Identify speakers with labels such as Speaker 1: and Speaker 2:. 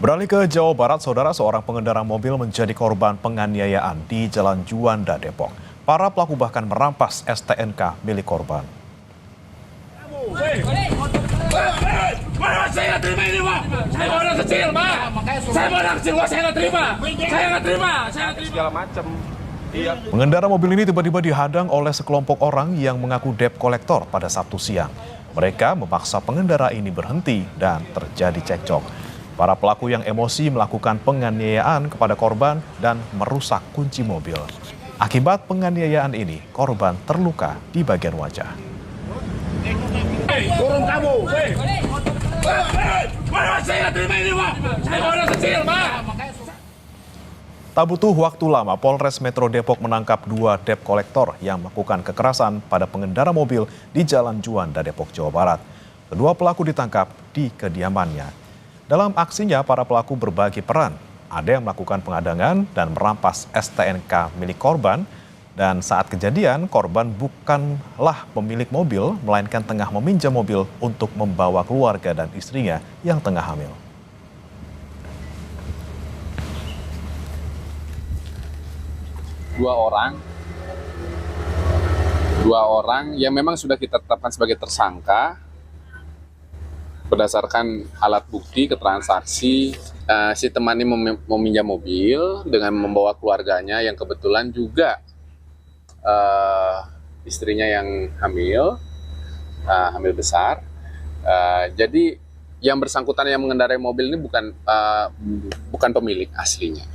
Speaker 1: Beralih ke Jawa Barat, saudara, seorang pengendara mobil menjadi korban penganiayaan di Jalan Juanda, Depok. Para pelaku bahkan merampas STNK milik korban.
Speaker 2: Saya nggak terima ini, Pak. Saya orang kecil, Pak. Saya orang kecil, Pak. Saya nggak terima. Saya nggak terima. Saya nggak terima.
Speaker 3: Segala macam. Iya.
Speaker 1: Pengendara mobil ini tiba-tiba dihadang oleh sekelompok orang yang mengaku debt kolektor pada Sabtu siang. Mereka memaksa pengendara ini berhenti dan terjadi cekcok. Para pelaku yang emosi melakukan penganiayaan kepada korban dan merusak kunci mobil. Akibat penganiayaan ini, korban terluka di bagian wajah.
Speaker 2: Turun kamu. Saya nggak terima ini, Pak. Saya orang kecil, Pak.
Speaker 1: Tak butuh waktu lama, Polres Metro Depok menangkap 2 debt kolektor yang melakukan kekerasan pada pengendara mobil di Jalan Juanda, Depok, Jawa Barat. Kedua pelaku ditangkap di kediamannya. Dalam aksinya, para pelaku berbagi peran. Ada yang melakukan pengadangan dan merampas STNK milik korban. Dan saat kejadian, korban bukanlah pemilik mobil, melainkan tengah meminjam mobil untuk membawa keluarga dan istrinya yang tengah hamil.
Speaker 3: Dua orang yang memang sudah kita tetapkan sebagai tersangka berdasarkan alat bukti keterangan saksi. Si teman ini meminjam mobil dengan membawa keluarganya yang kebetulan juga istrinya yang hamil besar. Jadi yang bersangkutan yang mengendarai mobil ini bukan pemilik aslinya.